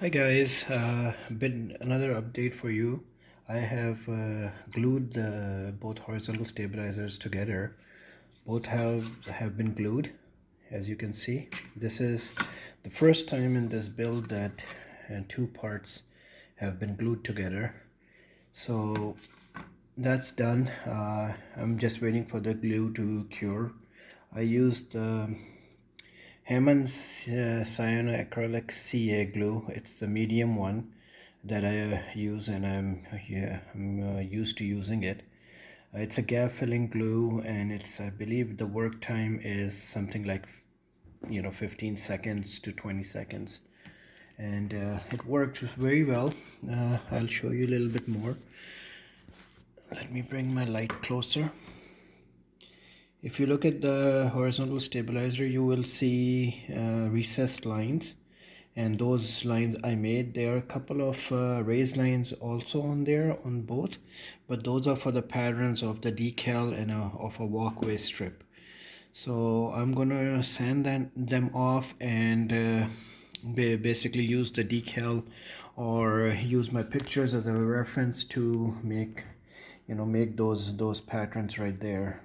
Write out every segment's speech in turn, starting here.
Hi guys, been another update for you. I have glued the both horizontal stabilizers together. Both have been glued, as you can see. This is the first time in this build that two parts have been glued together. So that's done. I'm just waiting for the glue to cure. I used Hammond's cyanoacrylic CA glue. It's the medium one that I use, and I'm used to using it. It's a gap filling glue, and I believe the work time is something like 15 seconds to 20 seconds, and it worked very well. I'll show you a little bit more. Let me bring my light closer. If you look at the horizontal stabilizer, you will see recessed lines, and those lines I made. There are a couple of raised lines also on there on both, but those are for the patterns of the decal and of a walkway strip. So I'm gonna sand them off and basically use the decal or use my pictures as a reference to make those patterns right there,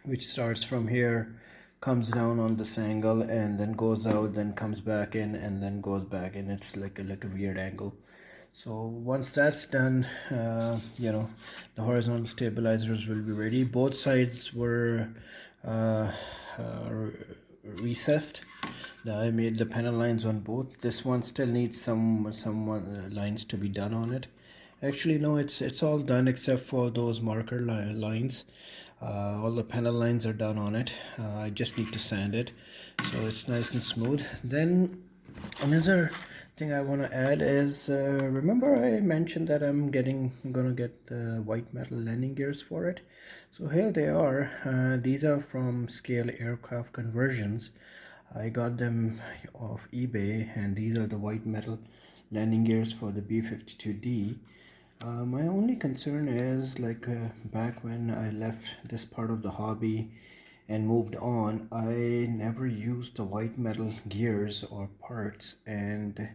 which starts from here, comes down on this angle, and then goes out, then comes back in, and then goes back in. It's like a weird angle. So once that's done, the horizontal stabilizers will be ready. Both sides were recessed. I made the panel lines on both. This one still needs some lines to be done on it. Actually, no, it's all done except for those marker lines. All the panel lines are done on it. I just need to sand it so it's nice and smooth. Then another thing I want to add is remember I mentioned that I'm gonna get the white metal landing gears for it. So here they are. These are from Scale Aircraft Conversions. I got them off eBay, and these are the white metal landing gears for the B-52D. My only concern is back when I left this part of the hobby and moved on, I never used the white metal gears or parts, and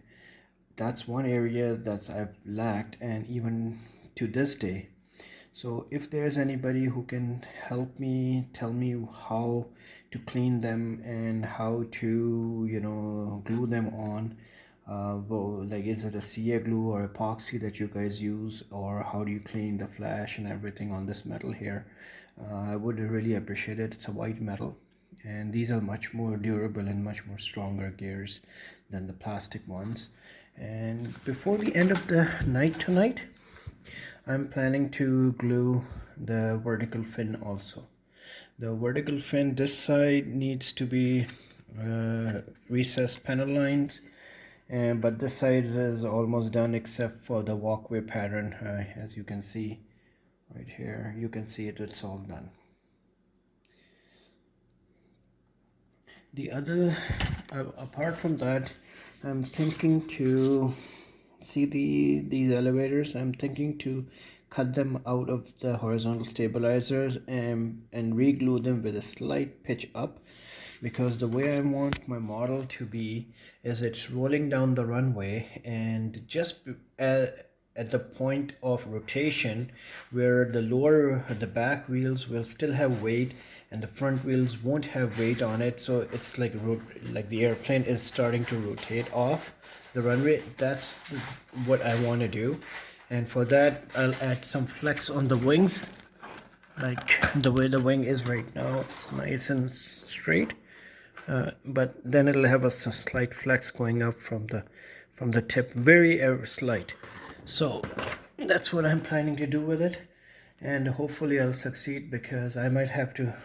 that's one area that I've lacked, and even to this day. So if there's anybody who can help me, tell me how to clean them and how to glue them on. Is it a CA glue or epoxy that you guys use, or how do you clean the flash and everything on this metal here? I would really appreciate it. It's a white metal, and these are much more durable and much more stronger gears than the plastic ones. And before the end of the night tonight, I'm planning to glue the vertical fin also. The vertical fin, this side needs to be recessed panel lines, but this side is almost done except for the walkway pattern. As you can see right here, you can see it's all done. The other, apart from that, I'm thinking to see these elevators. I'm thinking to cut them out of the horizontal stabilizers and re-glue them with a slight pitch up, because the way I want my model to be is it's rolling down the runway, and just at the point of rotation where the back wheels will still have weight and the front wheels won't have weight on it, so it's like the airplane is starting to rotate off the runway. That's what I want to do, and for that I'll add some flex on the wings, like the way the wing is right now. It's nice and straight, but then it'll have a slight flex going up from the tip, very slight. So that's what I'm planning to do with it, and hopefully I'll succeed, because I might have to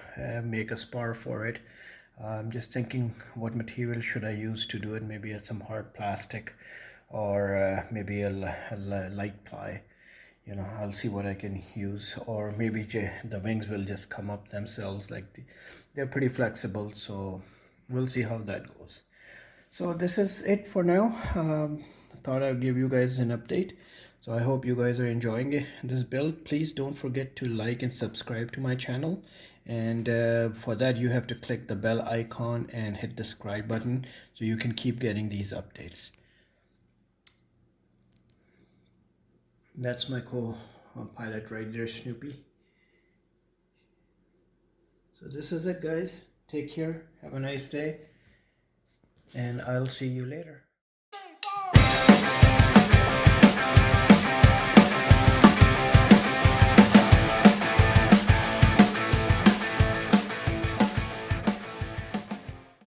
make a spar for it. I'm just thinking, what material should I use to do it? Maybe some hard plastic, or maybe a light ply. I'll see what I can use, or maybe the wings will just come up themselves. They're pretty flexible, so we'll see how that goes. So this is it for now. I thought I'd give you guys an update. So I hope you guys are enjoying this build. Please don't forget to like and subscribe to my channel, and for that you have to click the bell icon and hit the subscribe button so you can keep getting these updates. That's my co-pilot right there, Snoopy. So this is it, guys. Take care, have a nice day, and I'll see you later.